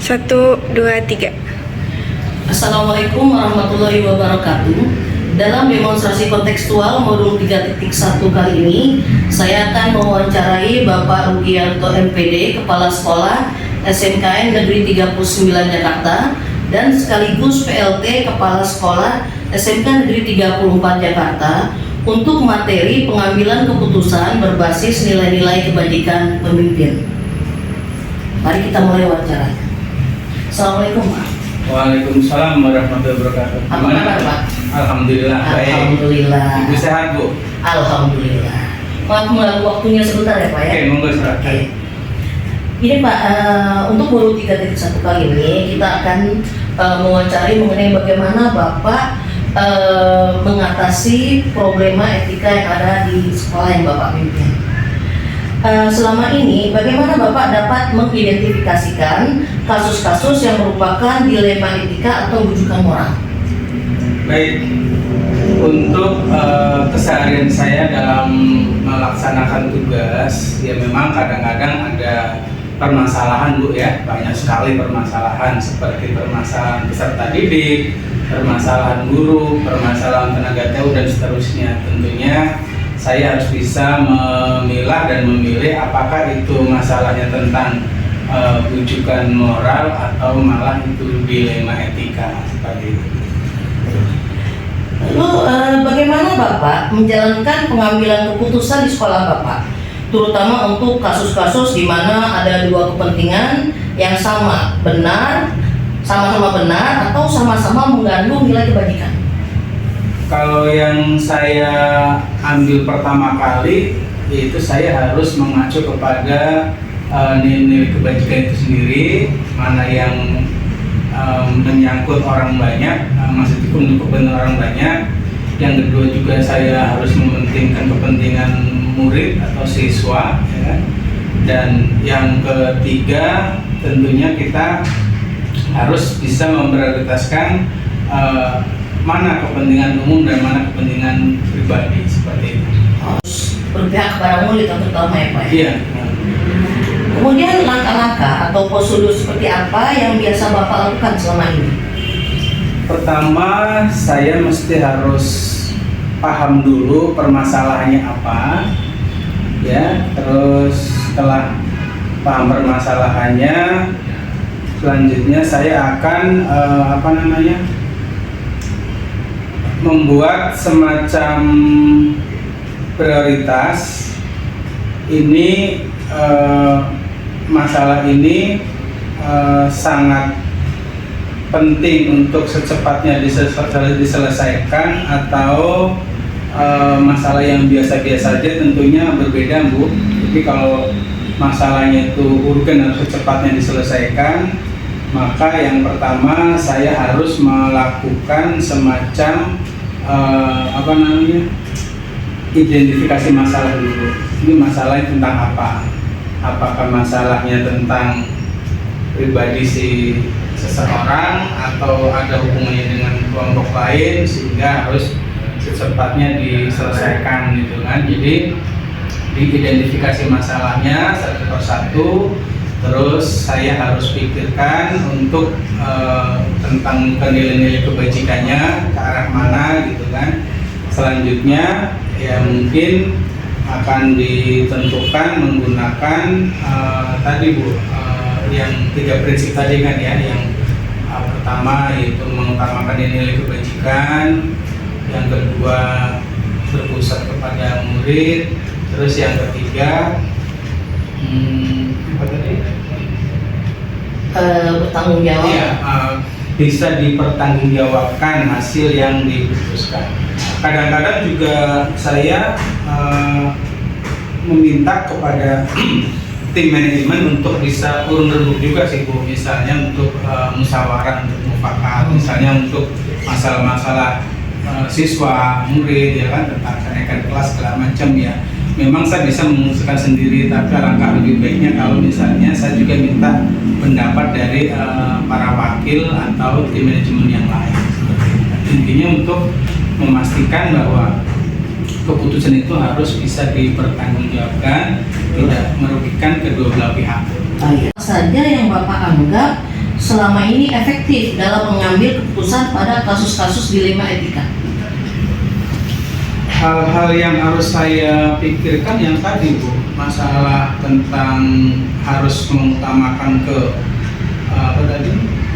1, 2, 3. Assalamualaikum warahmatullahi wabarakatuh. Dalam demonstrasi kontekstual modul 3.1 kali ini, saya akan mewawancarai Bapak Rugianto MPD, Kepala Sekolah SMKN Negeri 39 Jakarta, dan sekaligus PLT Kepala Sekolah SMK Negeri 34 Jakarta untuk materi pengambilan keputusan berbasis nilai-nilai kebajikan pemimpin. Mari kita mulai wawancaranya. Assalamualaikum, Pak. Waalaikumsalam warahmatullahi wabarakatuh. Apa kabar, Pak? Alhamdulillah baik. Alhamdulillah. Ibu sehat, Bu? Alhamdulillah. Maaf mengganggu waktunya sebentar ya, Pak ya. Oke, monggo silakan. Oke. Ini Pak, untuk modul 3.1 kali ini kita akan mewawancari mengenai bagaimana Bapak mengatasi problema etika yang ada di sekolah yang Bapak pimpin. Selama ini, bagaimana Bapak dapat mengidentifikasikan kasus-kasus yang merupakan dilema etika atau rujukan moral? Baik, untuk keseharian saya dalam melaksanakan tugas, ya memang kadang-kadang ada permasalahan, Bu ya, banyak sekali permasalahan seperti permasalahan peserta didik, permasalahan guru, permasalahan tenaga TU dan seterusnya. Tentunya saya harus bisa memilah dan memilih apakah itu masalahnya tentang rujukan moral atau malah itu dilema etika seperti itu. Lalu bagaimana Bapak menjalankan pengambilan keputusan di sekolah Bapak, terutama untuk kasus-kasus di mana ada dua kepentingan yang sama-sama benar atau sama-sama mengandung nilai kebajikan? Kalau yang saya ambil pertama kali, itu saya harus mengacu kepada nilai kebajikan itu sendiri, mana yang menyangkut orang banyak, maksudnya untuk kepentingan orang banyak. Yang kedua juga saya harus mementingkan kepentingan murid atau siswa, ya kan? Dan yang ketiga tentunya kita harus bisa memprioritaskan mana kepentingan umum dan mana kepentingan pribadi seperti itu. Harus berpihak kepada murid terutama ya Pak? Iya. Kemudian langkah-langkah atau prosedur seperti apa yang biasa Bapak lakukan selama ini? Pertama, saya mesti harus paham dulu permasalahannya apa, ya. Terus setelah paham permasalahannya, selanjutnya saya akan membuat semacam prioritas. Ini masalah ini sangat penting untuk secepatnya diselesaikan atau masalah yang biasa-biasa saja tentunya berbeda, Bu. Jadi kalau masalahnya itu urgen harus secepatnya diselesaikan, maka yang pertama saya harus melakukan semacam identifikasi masalah dulu. Ini masalahnya tentang apa? Apakah masalahnya tentang pribadi seseorang atau ada hubungannya dengan kelompok lain sehingga harus secepatnya diselesaikan gitu kan. Jadi diidentifikasi masalahnya satu persatu. Terus saya harus pikirkan untuk tentang nilai-nilai kebajikannya ke arah mana gitu kan. Selanjutnya ya mungkin akan ditentukan menggunakan tadi Bu yang 3 prinsip tadi kan ya. Yang pertama yaitu mengutamakan nilai kebajikan, yang kedua berpusat kepada murid, terus yang ketiga bertanggung jawab. Iya, bisa dipertanggungjawabkan hasil yang diputuskan. Kadang-kadang juga saya meminta kepada tim manajemen untuk bisa urun rembuk juga sih Bu, misalnya untuk musyawarah, untuk mufakat, misalnya untuk masalah-masalah siswa, murid ya kan, tentang kenaikan kelas segala macam ya. Memang saya bisa memutuskan sendiri, tapi alangkah lebih baiknya kalau misalnya saya juga minta pendapat dari para wakil atau tim manajemen yang lain. Intinya untuk memastikan bahwa keputusan itu harus bisa dipertanggungjawabkan, tidak merugikan kedua belah pihak. Saja yang Bapak anggap selama ini efektif dalam mengambil keputusan pada kasus-kasus dilema etika? Hal-hal yang harus saya pikirkan yang tadi Bu, masalah tentang harus mengutamakan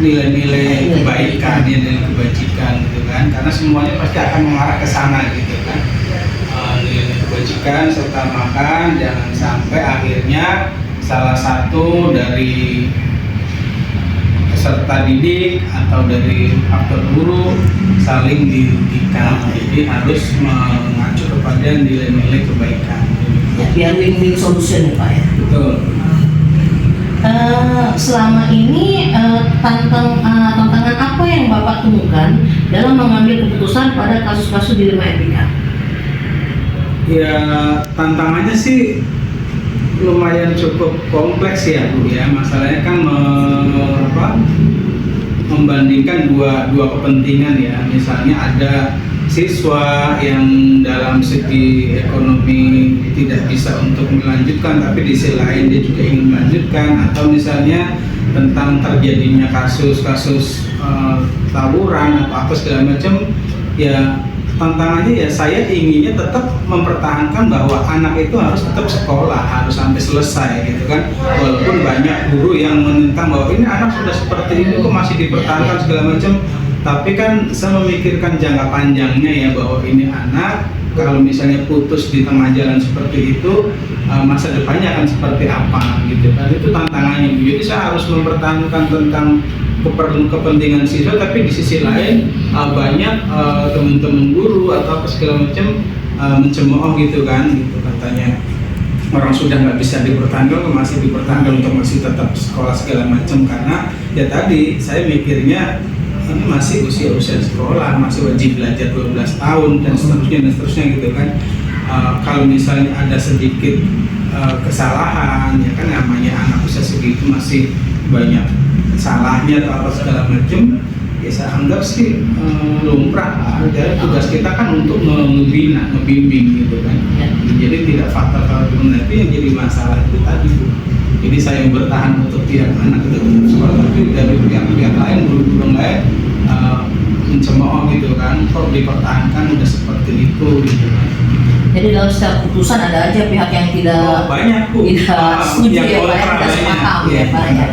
nilai-nilai kebaikan, nilai kebajikan gitu kan, karena semuanya pasti akan mengarah ke sana gitu kan. Nilai kebajikan serta makan, jangan sampai akhirnya salah satu dari peserta didik atau dari aktor guru saling dirugikan. Jadi harus mengacu kepada nilai-nilai kebaikan. Ya, biar win-win solution ya Pak ya. Betul. Selama ini tantangan apa yang Bapak temukan dalam mengambil keputusan pada kasus-kasus dilema etika? Ya, tantangannya sih lumayan cukup kompleks ya Bu ya. Masalahnya kan membandingkan dua kepentingan ya. Misalnya ada siswa yang dalam segi ekonomi tidak bisa untuk melanjutkan, tapi di sisi lain dia juga ingin melanjutkan, atau misalnya tentang terjadinya kasus-kasus tawuran atau apa segala macam. Ya tantangannya ya saya inginnya tetap mempertahankan bahwa anak itu harus tetap sekolah, harus sampai selesai gitu kan. Walaupun banyak guru yang menentang bahwa ini anak sudah seperti ini kok masih dipertahankan segala macam. Tapi kan saya memikirkan jangka panjangnya ya, bahwa ini anak kalau misalnya putus di tengah jalan seperti itu, masa depannya akan seperti apa gitu kan. Itu tantangannya. Jadi saya harus mempertahankan tentang kepentingan siswa, tapi di sisi lain banyak teman-teman guru atau apa segala macam mencemooh gitu kan, gitu katanya orang sudah nggak bisa dipertahankan masih dipertahankan untuk masih tetap sekolah segala macam. Karena ya tadi saya mikirnya ini masih usia sekolah, masih wajib belajar 12 tahun dan seterusnya gitu kan. Kalau misalnya ada sedikit kesalahan ya kan, namanya anak usia segitu masih banyak salahnya atau apa segala macam, ya saya anggap sih lumrah. Jadi tugas kita kan untuk membina, membimbing gitu kan. Jadi tidak fatal kalau nanti yang jadi masalah itu tadi Bu. Jadi saya bertahan untuk pihak anak itu tetap sekolah, tapi dari pihak lain, guru-guru lain mencemooh gitu kan, kok dipertahankan udah seperti itu gitu kan. Jadi dalam setiap keputusan ada aja pihak yang tidak banyak Bu, tidak setuju yang ya Pak, kontra tidak sepaham banyak. ya Pak ya.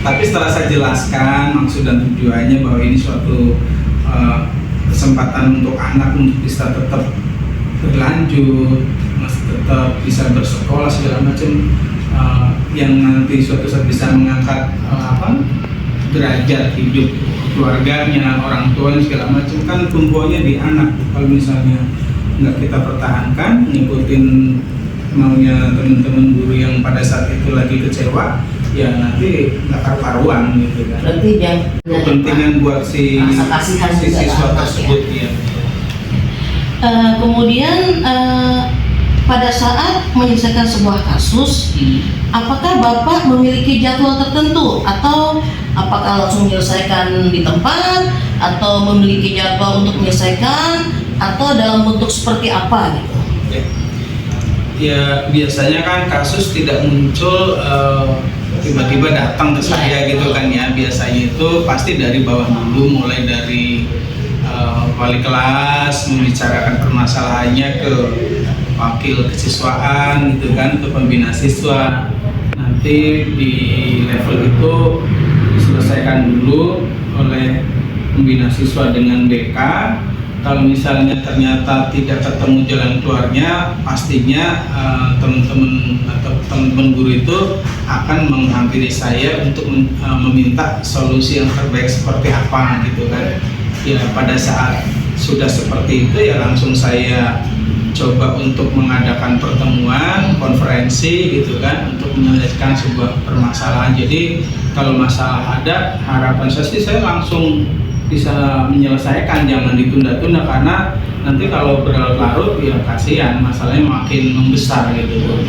Tapi setelah saya jelaskan maksud dan tujuannya bahwa ini suatu kesempatan untuk anak untuk bisa tetap berlanjut, masih tetap bisa bersekolah segala macam, yang nanti suatu saat bisa mengangkat derajat hidup keluarganya, orang tuanya segala macam, kan tumpuannya di anak. Kalau misalnya nggak kita pertahankan, ngikutin maunya teman-teman guru yang pada saat itu lagi kecewa, ya nanti nggak karuan gitu kan. Berarti yang kepentingan buat si siswa tersebut ya. Kemudian pada saat menyelesaikan sebuah kasus, apakah Bapak memiliki jadwal tertentu atau apakah langsung menyelesaikan di tempat atau memiliki jadwal untuk menyelesaikan atau dalam bentuk seperti apa gitu? Ya biasanya kan kasus tidak muncul tiba-tiba datang ke saya gitu kan ya. Biasanya itu pasti dari bawah dulu, mulai dari wali kelas membicarakan permasalahannya ke wakil kesiswaan gitu kan, ke pembina siswa. Nanti di level itu diselesaikan dulu oleh pembina siswa dengan BK. Kalau misalnya ternyata tidak ketemu jalan keluarnya, pastinya teman-teman atau teman-teman guru itu akan menghampiri saya untuk meminta solusi yang terbaik seperti apa gitu kan. Ya pada saat sudah seperti itu ya langsung saya coba untuk mengadakan pertemuan, konferensi gitu kan, untuk menyelesaikan sebuah permasalahan. Jadi kalau masalah ada, harapan saya sih saya langsung bisa menyelesaikan, jangan ditunda-tunda, karena nanti kalau berlarut-larut ya kasihan, masalahnya makin membesar gitu.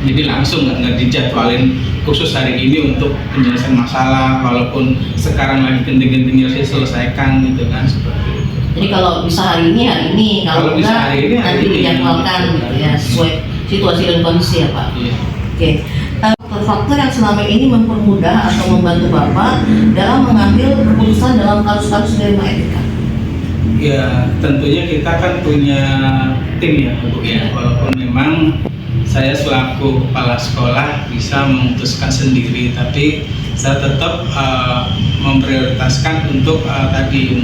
Jadi langsung nggak dijadwalin khusus hari ini untuk penyelesaian masalah, walaupun sekarang lagi genting-gentingnya selesaikan gitu kan, seperti itu. Jadi kalau bisa hari ini, kalau bisa enggak hari ini, nanti dijadwalkan gitu ya, sesuai situasi dan kondisi ya Pak. Iya. Oke. faktor-faktor yang selama ini mempermudah atau membantu Bapak dalam mengambil keputusan dalam kasus-kasus dilema etika? Ya, tentunya kita kan punya tim ya Bu ya, walaupun memang saya selaku kepala sekolah bisa memutuskan sendiri, tapi saya tetap memprioritaskan untuk tadi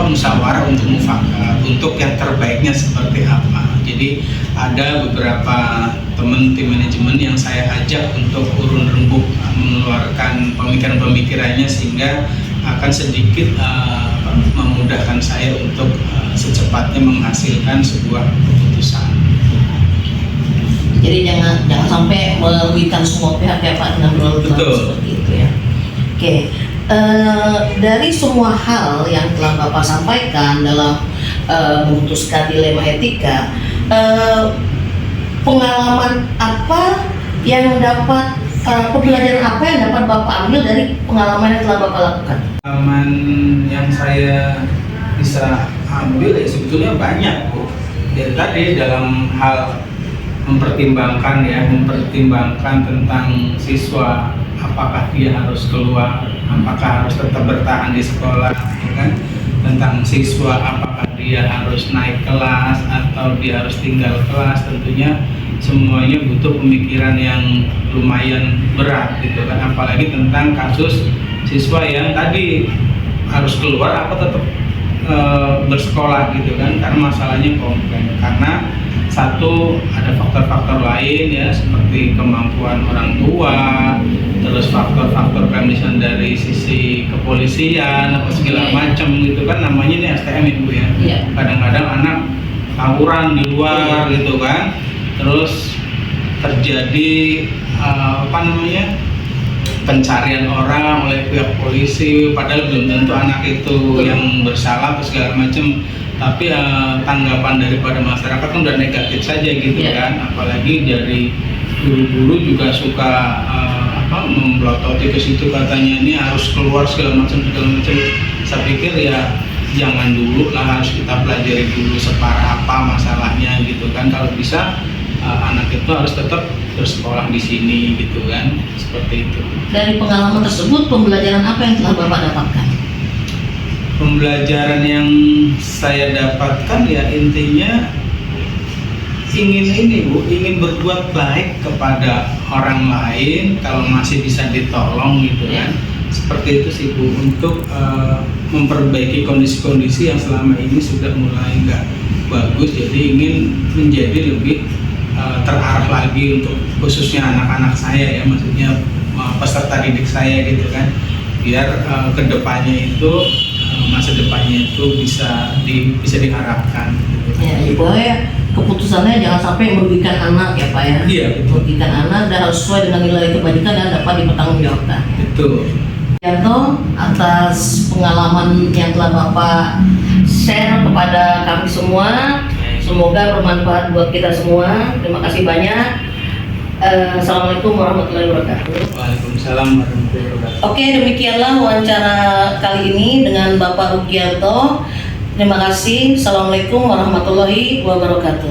musyawarah untuk mufakat, untuk yang terbaiknya seperti apa. Jadi ada beberapa teman tim manajemen yang saya ajak untuk urun rembuk mengeluarkan pemikiran-pemikirannya, sehingga akan sedikit memudahkan saya untuk secepatnya menghasilkan sebuah keputusan. Jadi jangan sampai merugikan semua pihak ya Pak dengan berlalu seperti itu ya. Oke, dari semua hal yang telah Bapak sampaikan dalam memutuskan dilema etika, pengalaman apa yang dapat pembelajaran apa yang dapat Bapak ambil dari pengalaman yang telah Bapak lakukan? Pengalaman yang saya bisa ambil ya sebetulnya banyak Bu. Dari tadi dalam hal mempertimbangkan tentang siswa, apakah dia harus keluar, apakah harus tetap bertahan di sekolah, ya kan? Tentang siswa, apakah dia harus naik kelas atau dia harus tinggal kelas, tentunya semuanya butuh pemikiran yang lumayan berat gitu kan, apalagi tentang kasus siswa yang tadi harus keluar apa tetap bersekolah gitu kan, karena masalahnya kompleks. Karena satu, ada faktor-faktor lain ya, seperti kemampuan orang tua, terus faktor-faktor misalnya dari sisi kepolisian apa segala macam gitu kan, namanya ini STM itu ya. Kadang-kadang anak tawuran di luar gitu kan, terus terjadi pencarian orang oleh pihak polisi, padahal belum tentu anak itu yang bersalah atau segala macam, tapi tanggapan daripada masyarakat kan udah negatif saja gitu kan, apalagi dari guru-guru juga suka memblototi ke situ, katanya ini harus keluar segala macam. Saya pikir ya jangan dulu lah, harus kita pelajari dulu separah apa masalahnya gitu kan, kalau bisa anak itu harus tetap bersekolah di sini gitu kan, seperti itu. Dari pengalaman tersebut, pembelajaran apa yang telah Bapak dapatkan? Pembelajaran yang saya dapatkan ya intinya ingin berbuat baik kepada orang lain kalau masih bisa ditolong gitu kan. Seperti itu sih Bu, untuk memperbaiki kondisi-kondisi yang selama ini sudah mulai nggak bagus, jadi ingin menjadi lebih terarah lagi untuk khususnya anak-anak saya ya, maksudnya peserta didik saya gitu kan, biar kedepannya itu masa depannya itu bisa diharapkan gitu. Ya, pokoknya keputusannya jangan sampai merugikan anak ya Pak ya. Iya, betul. Merugikan anak dan harus sesuai dengan nilai kebajikan dan dapat dipertanggungjawabkan. Betul. Yanto, atas pengalaman yang telah Bapak share kepada kami semua, semoga bermanfaat buat kita semua. Terima kasih banyak. Assalamualaikum warahmatullahi wabarakatuh. Waalaikumsalam warahmatullahi wabarakatuh. Oke, demikianlah wawancara kali ini dengan Bapak Rugianto. Terima kasih. Assalamualaikum warahmatullahi wabarakatuh.